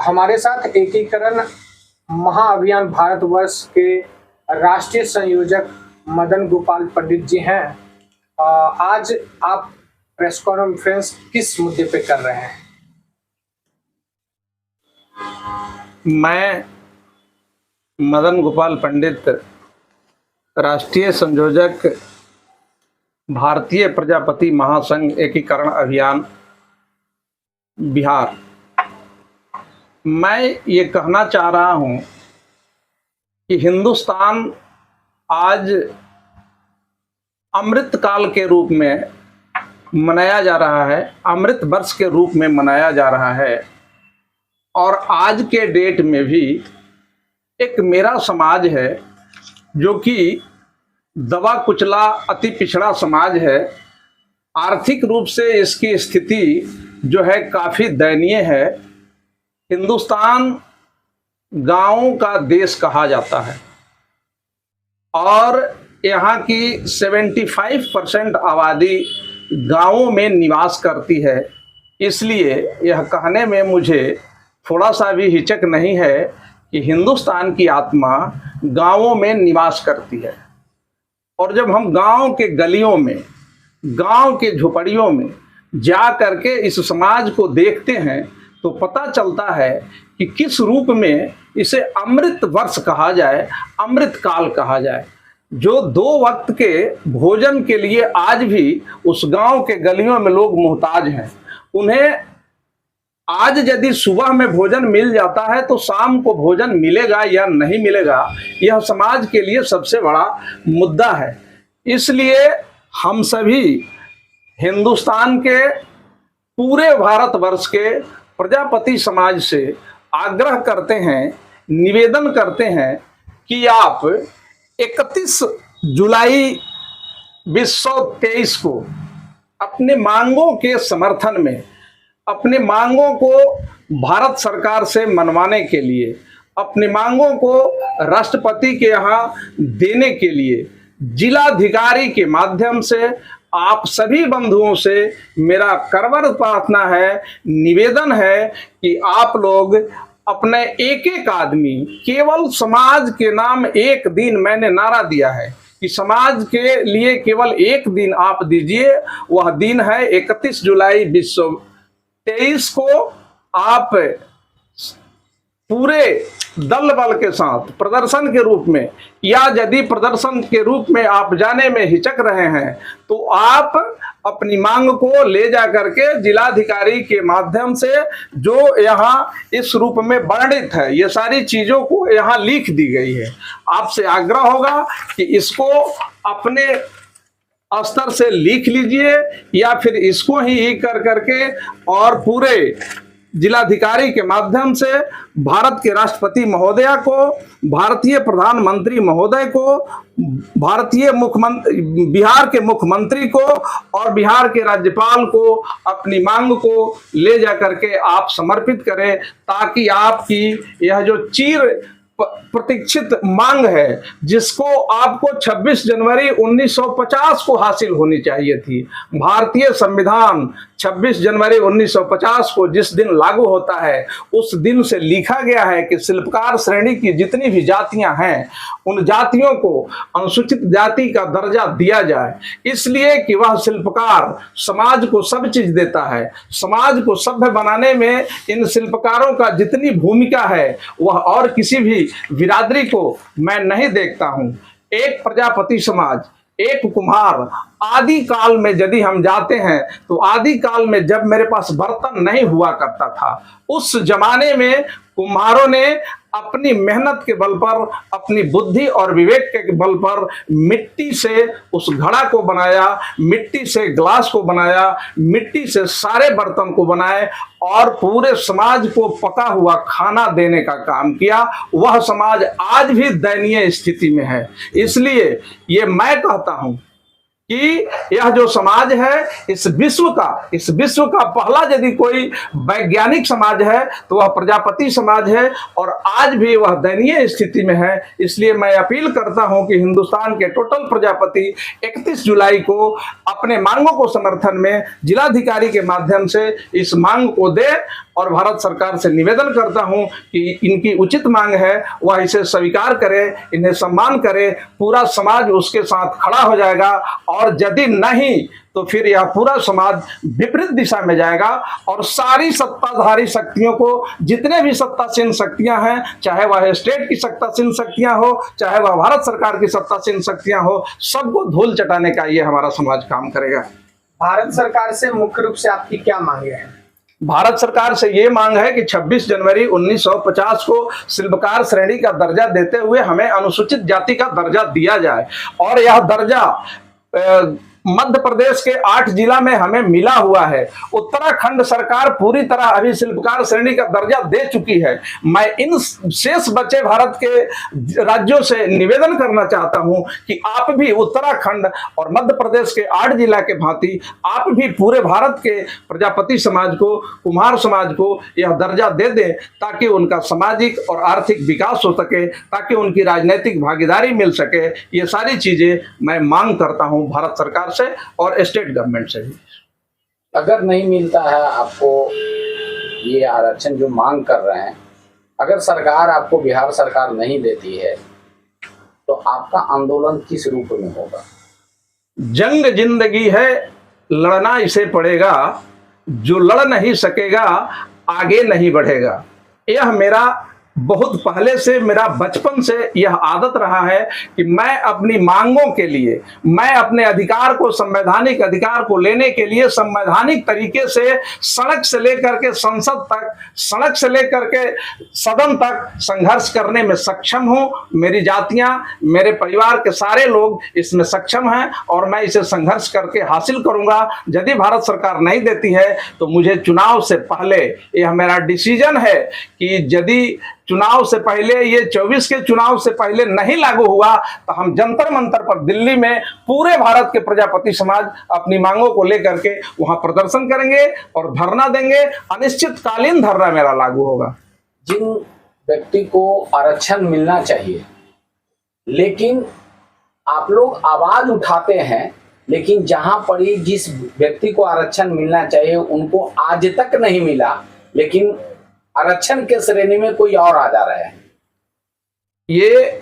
हमारे साथ एकीकरण महाअभियान भारतवर्ष के राष्ट्रीय संयोजक मदन गोपाल पंडित जी हैं। आज आप प्रेस कॉन्फ्रेंस किस मुद्दे पे कर रहे हैं? मैं मदन गोपाल पंडित, राष्ट्रीय संयोजक भारतीय प्रजापति महासंघ एकीकरण अभियान बिहार, मैं ये कहना चाह रहा हूँ कि हिंदुस्तान आज अमृत काल के रूप में मनाया जा रहा है, अमृत वर्ष के रूप में मनाया जा रहा है। और आज के डेट में भी एक मेरा समाज है जो कि दबा कुचला अति पिछड़ा समाज है। आर्थिक रूप से इसकी स्थिति जो है काफ़ी दयनीय है। हिंदुस्तान गांवों का देश कहा जाता है और यहाँ की 75% आबादी गांवों में निवास करती है। इसलिए यह कहने में मुझे थोड़ा सा भी हिचक नहीं है कि हिंदुस्तान की आत्मा गांवों में निवास करती है। और जब हम गांव के गलियों में, गांव के झोपड़ियों में जा करके इस समाज को देखते हैं तो पता चलता है कि किस रूप में इसे अमृत वर्ष कहा जाए, अमृत काल कहा जाए। जो 2 वक्त के भोजन के लिए आज भी उस गांव के गलियों में लोग मोहताज हैं। उन्हें आज यदि सुबह में भोजन मिल जाता है तो शाम को भोजन मिलेगा या नहीं मिलेगा, यह समाज के लिए सबसे बड़ा मुद्दा है। इसलिए हम सभी हिंदुस्तान के पूरे भारतवर्ष के प्रजापति समाज से आग्रह करते हैं, निवेदन करते हैं कि आप 31 जुलाई 2023 को अपने मांगों के समर्थन में, अपने मांगों को भारत सरकार से मनवाने के लिए, अपनी मांगों को राष्ट्रपति के यहाँ देने के लिए जिलाधिकारी के माध्यम से आप सभी बंधुओं से मेरा करवर प्रार्थना है, निवेदन है कि आप लोग अपने एक आदमी, केवल समाज के नाम एक दिन मैंने नारा दिया है कि समाज के लिए केवल एक दिन आप दीजिए। वह दिन है 31 जुलाई 2023 को आप पूरे दल बल के साथ प्रदर्शन के रूप में, या यदि प्रदर्शन के रूप में आप जाने में हिचक रहे हैं तो आप अपनी मांग को ले जा करके जिलाधिकारी के माध्यम से, जो यहाँ इस रूप में वर्णित है, ये सारी चीज़ों को यहाँ लिख दी गई है। आपसे आग्रह होगा कि इसको अपने स्तर से लिख लीजिए या फिर इसको ही कर करके और पूरे जिलाधिकारी के माध्यम से भारत के राष्ट्रपति महोदया को, भारतीय प्रधानमंत्री महोदय को, भारतीय मुख्यमंत्री, बिहार के मुख्यमंत्री को और बिहार के राज्यपाल को अपनी मांग को ले जा करके आप समर्पित करें, ताकि आपकी यह जो चिर प्रतीक्षित मांग है, जिसको आपको 26 जनवरी 1950 को हासिल होनी चाहिए थी। भारतीय संविधान 26 जनवरी 1950 को जिस दिन लागू होता है, उस दिन से लिखा गया है कि शिल्पकार श्रेणी की जितनी भी जातियां हैं, उन जातियों को अनुसूचित जाति का दर्जा दिया जाए, इसलिए कि वह शिल्पकार समाज को सब चीज देता है। समाज को सभ्य बनाने में इन शिल्पकारों का जितनी भूमिका है वह और किसी भी बिरादरी को मैं नहीं देखता हूं। एक प्रजापति समाज, एक कुम्हार, आदि काल में यदि हम जाते हैं तो आदि काल में जब मेरे पास बर्तन नहीं हुआ करता था, उस जमाने में कुम्हारों ने अपनी मेहनत के बल पर, अपनी बुद्धि और विवेक के बल पर मिट्टी से उस घड़ा को बनाया, मिट्टी से ग्लास को बनाया, मिट्टी से सारे बर्तन को बनाए और पूरे समाज को पका हुआ खाना देने का काम किया। वह समाज आज भी दयनीय स्थिति में है। इसलिए ये मैं कहता हूं कि यह जो समाज है इस विश्व का पहला यदि कोई वैज्ञानिक समाज है तो वह प्रजापति समाज है, और आज भी वह दयनीय स्थिति में है। इसलिए मैं अपील करता हूं कि हिंदुस्तान के टोटल प्रजापति 31 जुलाई को अपने मांगों को समर्थन में जिलाधिकारी के माध्यम से इस मांग को दे, और भारत सरकार से निवेदन करता हूं कि इनकी उचित मांग है वह इसे स्वीकार करे, इन्हें सम्मान करे। पूरा समाज उसके साथ खड़ा हो जाएगा, और यदि नहीं तो फिर यह पूरा समाज विपरीत दिशा में जाएगा, और सारी सत्ताधारी शक्तियों को, जितने भी सत्तासीन शक्तियां हैं, चाहे वह स्टेट की सत्तासीन शक्तियां हो, चाहे वह भारत सरकार की सत्तासीन शक्तियां हो, सबको धूल चटाने का ये हमारा समाज काम करेगा। भारत सरकार से मुख्य रूप से आपकी क्या मांगे हैं? भारत सरकार से ये मांग है कि 26 जनवरी 1950 को शिल्पकार श्रेणी का दर्जा देते हुए हमें अनुसूचित जाति का दर्जा दिया जाए, और यह दर्जा मध्य प्रदेश के 8 जिला में हमें मिला हुआ है। उत्तराखंड सरकार पूरी तरह अभी शिल्पकार श्रेणी का दर्जा दे चुकी है। मैं इन शेष बचे भारत के राज्यों से निवेदन करना चाहता हूं कि आप भी उत्तराखंड और मध्य प्रदेश के 8 जिला के भांति आप भी पूरे भारत के प्रजापति समाज को, कुम्हार समाज को यह दर्जा दे दें, ताकि उनका सामाजिक और आर्थिक विकास हो सके, ताकि उनकी राजनीतिक भागीदारी मिल सके। ये सारी चीजें मैं मांग करता हूं भारत सरकार से और स्टेट गवर्नमेंट से भी। अगर नहीं मिलता है आपको ये आरक्षण जो मांग कर रहे हैं, अगर सरकार आपको, बिहार सरकार नहीं देती है, तो आपका आंदोलन किस रूप में होगा? जंग जिंदगी है, लड़ना इसे पड़ेगा, जो लड़ नहीं सकेगा आगे नहीं बढ़ेगा। यह मेरा बहुत पहले से, मेरा बचपन से यह आदत रहा है कि मैं अपनी मांगों के लिए, मैं अपने अधिकार को, संवैधानिक अधिकार को लेने के लिए संवैधानिक तरीके से सड़क से लेकर के संसद तक, सड़क से लेकर के सदन तक संघर्ष करने में सक्षम हूं। मेरी जातियां, मेरे परिवार के सारे लोग इसमें सक्षम हैं, और मैं इसे संघर्ष करके हासिल करूंगा। यदि भारत सरकार नहीं देती है तो मुझे चुनाव से पहले, यह मेरा डिसीजन है कि यदि चुनाव से पहले, ये 24 के चुनाव से पहले नहीं लागू हुआ, तो हम जंतर मंतर पर दिल्ली में पूरे भारत के प्रजापति समाज अपनी मांगों को लेकर के वहां प्रदर्शन करेंगे और धरना देंगे। अनिश्चितकालीन धरना मेरा लागू होगा। जिन व्यक्ति को आरक्षण मिलना चाहिए, लेकिन आप लोग आवाज उठाते हैं, लेकिन जहां पड़ी जिस व्यक्ति को आरक्षण मिलना चाहिए उनको आज तक नहीं मिला, लेकिन आरक्षण के श्रेणी में कोई और आ जा रहा है। ये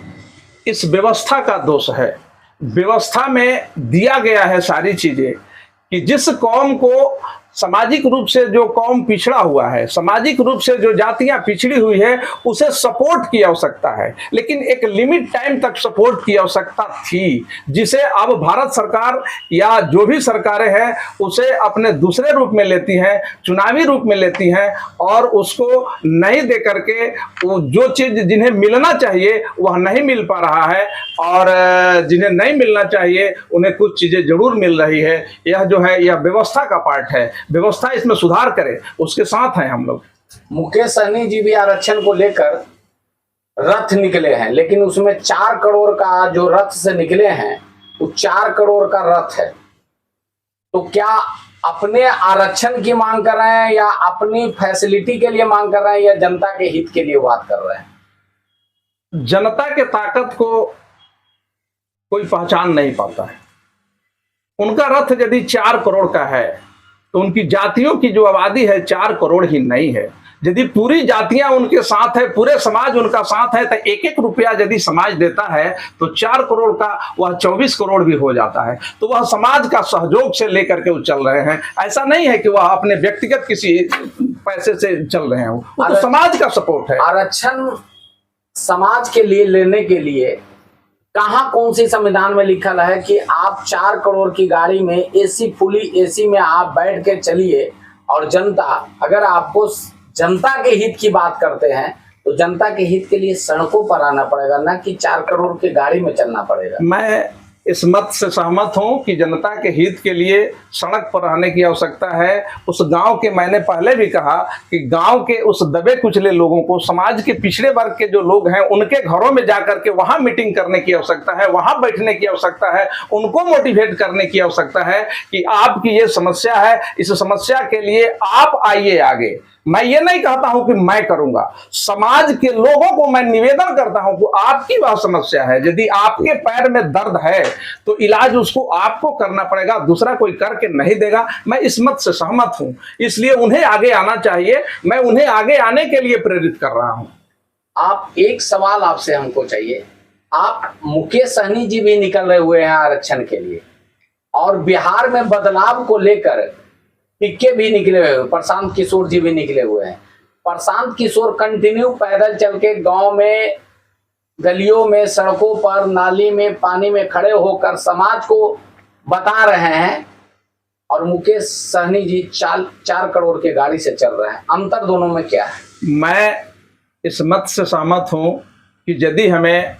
इस व्यवस्था का दोष है। व्यवस्था में दिया गया है सारी चीजें कि जिस कौम को सामाजिक रूप से, जो कौम पिछड़ा हुआ है, सामाजिक रूप से जो जातियां पिछड़ी हुई है, उसे सपोर्ट की आवश्यकता है, लेकिन एक लिमिट टाइम तक सपोर्ट की आवश्यकता थी, जिसे अब भारत सरकार या जो भी सरकारें हैं उसे अपने दूसरे रूप में लेती हैं, चुनावी रूप में लेती हैं, और उसको नहीं दे करके जो चीज जिन्हें मिलना चाहिए वह नहीं मिल पा रहा है, और जिन्हें नहीं मिलना चाहिए उन्हें कुछ चीजें जरूर मिल रही है। यह जो है, यह व्यवस्था का पार्ट है। व्यवस्था इसमें सुधार करे, उसके साथ हैं हम लोग। मुकेश सहनी जी भी आरक्षण को लेकर रथ निकले हैं, लेकिन उसमें 4 करोड़ का जो रथ से निकले हैं वो 4 करोड़ का रथ है। तो क्या अपने आरक्षण की मांग कर रहे हैं, या अपनी फैसिलिटी के लिए मांग कर रहे हैं, या जनता के हित के लिए बात कर रहे हैं? जनता के ताकत को कोई पहचान नहीं पाता है। उनका रथ यदि 4 करोड़ का है तो उनकी जातियों की जो आबादी है 4 करोड़ ही नहीं है। यदि पूरी जातियां उनके साथ है, पूरे समाज उनका साथ है, तो 1-1 रुपया यदि समाज देता है तो 4 करोड़ का वह 24 करोड़ भी हो जाता है। तो वह समाज का सहयोग से लेकर के वो चल रहे हैं। ऐसा नहीं है कि वह अपने व्यक्तिगत किसी पैसे से चल रहे हैं, वो तो समाज का सपोर्ट है। आरक्षण समाज के लिए लेने के लिए कहाँ, कौन सी संविधान में लिखा है कि आप 4 करोड़ की गाड़ी में एसी, फुली एसी में आप बैठ के चलिए, और जनता, अगर आपको जनता के हित की बात करते हैं तो जनता के हित के लिए सड़कों पर आना पड़ेगा, ना कि 4 करोड़ की गाड़ी में चलना पड़ेगा। मैं इस मत से सहमत हूं कि जनता के हित के लिए सड़क पर रहने की आवश्यकता है। उस गांव के, मैंने पहले भी कहा कि गांव के उस दबे कुचले लोगों को, समाज के पिछड़े वर्ग के जो लोग हैं, उनके घरों में जाकर के वहां मीटिंग करने की आवश्यकता है, वहां बैठने की आवश्यकता है, उनको मोटिवेट करने की आवश्यकता है कि आपकी ये समस्या है, इस समस्या के लिए आप आइए आगे। मैं ये नहीं कहता हूं कि मैं करूंगा, समाज के लोगों को मैं निवेदन करता हूं कि आपकी वह समस्या है, यदि आपके पैर में दर्द है तो इलाज उसको आपको करना पड़ेगा, दूसरा कोई करके नहीं देगा। मैं इस मत से सहमत हूं, इसलिए उन्हें आगे आना चाहिए, मैं उन्हें आगे आने के लिए प्रेरित कर रहा हूं। आप, एक सवाल आपसे हमको चाहिए, आप, मुकेश सहनी जी भी निकल रहे हुए हैं आरक्षण के लिए, और बिहार में बदलाव को लेकर पिक्के भी निकले हुए, प्रशांत किशोर जी भी निकले हुए हैं। प्रशांत किशोर कंटिन्यू पैदल चल के गांव में, गलियों में, सड़कों पर, नाली में, पानी में खड़े होकर समाज को बता रहे हैं, और मुकेश सहनी जी 4 करोड़ के गाड़ी से चल रहे हैं। अंतर दोनों में क्या है? मैं इस मत से सहमत हूं कि यदि हमें,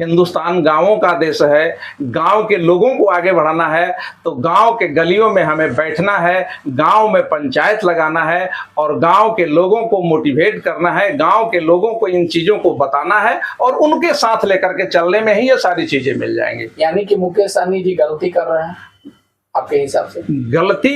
हिंदुस्तान गांवों का देश है, गांव के लोगों को आगे बढ़ाना है, तो गांव के गलियों में हमें बैठना है, गांव में पंचायत लगाना है और गांव के लोगों को मोटिवेट करना है, गांव के लोगों को इन चीजों को बताना है, और उनके साथ लेकर के चलने में ही ये सारी चीजें मिल जाएंगी। यानी कि मुकेश सहनी जी गलती कर रहे हैं आपके हिसाब से? गलती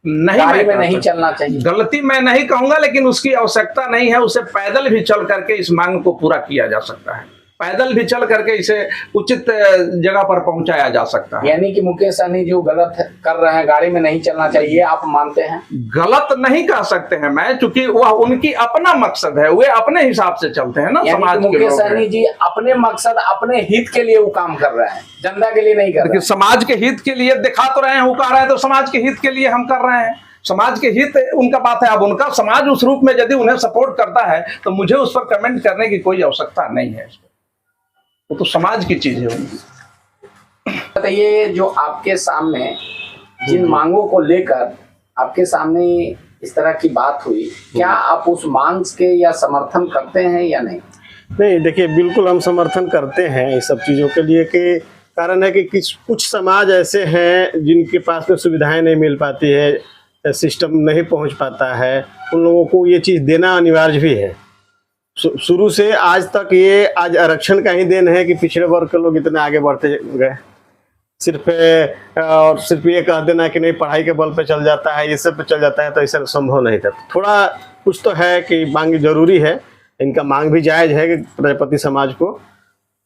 नहीं, गाड़ी में नहीं चलना चाहिए, गलती मैं नहीं कहूंगा, लेकिन उसकी आवश्यकता नहीं है। उसे पैदल भी चल करके इस मांग को पूरा किया जा सकता है, पैदल भी चल करके इसे उचित जगह पर पहुंचाया जा सकता है। यानी कि मुकेश सहनी जो गलत कर रहे हैं, गाड़ी में नहीं चलना चाहिए, आप मानते हैं? गलत नहीं कह सकते हैं मैं, क्योंकि वह उनकी अपना मकसद है, वे अपने हिसाब से चलते हैं ना। समाज के मुकेश लोग सहनी जी अपने मकसद, अपने हित के लिए वो काम कर रहे हैं, जनता के लिए नहीं कर रहे हैं। समाज के हित के लिए दिखा तो रहे हैं, वो कह रहे हैं तो समाज के हित के लिए हम कर रहे हैं। समाज के हित उनका बात है, अब उनका समाज उस रूप में यदि उन्हें सपोर्ट करता है तो मुझे उस पर कमेंट करने की कोई आवश्यकता नहीं है। वो तो समाज की चीज है। बताइए, जो आपके सामने जिन मांगों को लेकर आपके सामने इस तरह की बात हुई, क्या आप उस मांग के या समर्थन करते हैं या नहीं? नहीं, देखिए, बिल्कुल हम समर्थन करते हैं इस सब चीज़ों के लिए। कि कारण है कि कुछ समाज ऐसे हैं जिनके पास में सुविधाएं नहीं मिल पाती है, सिस्टम नहीं पहुंच पाता है, उन लोगों को ये चीज़ देना अनिवार्य भी है। शुरू से आज तक ये आज आरक्षण का ही देन है कि पिछड़े वर्ग के लोग इतने आगे बढ़ते गए। सिर्फ ये कह देना कि नहीं पढ़ाई के बल पे चल जाता है, ये सब पे चल जाता है, तो ऐसा संभव नहीं था। थोड़ा कुछ तो है कि मांग जरूरी है, इनका मांग भी जायज है कि प्रजापति समाज को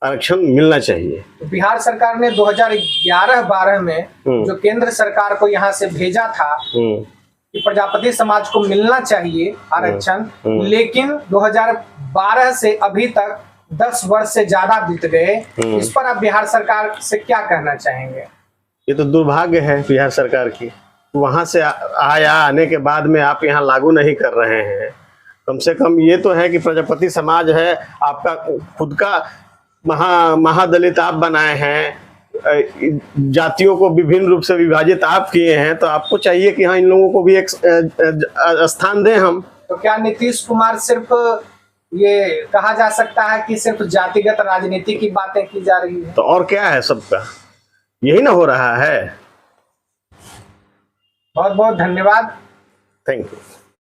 आरक्षण मिलना चाहिए। बिहार सरकार ने 2011-12 में जो केंद्र सरकार को यहाँ से भेजा था कि प्रजापति समाज को मिलना चाहिए आरक्षण, लेकिन 2012 से अभी तक 10 वर्ष से ज्यादा बीत गए। इस पर आप बिहार सरकार से क्या कहना चाहेंगे? ये तो दुर्भाग्य है बिहार सरकार की, वहां से आने के बाद में आप यहाँ लागू नहीं कर रहे हैं। कम से कम ये तो है कि प्रजापति समाज है, आपका खुद का महादलित आप बनाए हैं, जातियों को विभिन्न रूप से विभाजित आप किए हैं, तो आपको चाहिए कि हाँ, इन लोगों को भी एक स्थान दें हम। तो क्या नीतीश कुमार, सिर्फ ये कहा जा सकता है कि सिर्फ जातिगत राजनीति की बातें की जा रही है? तो और क्या है, सबका यही ना हो रहा है। बहुत बहुत धन्यवाद। Thank you.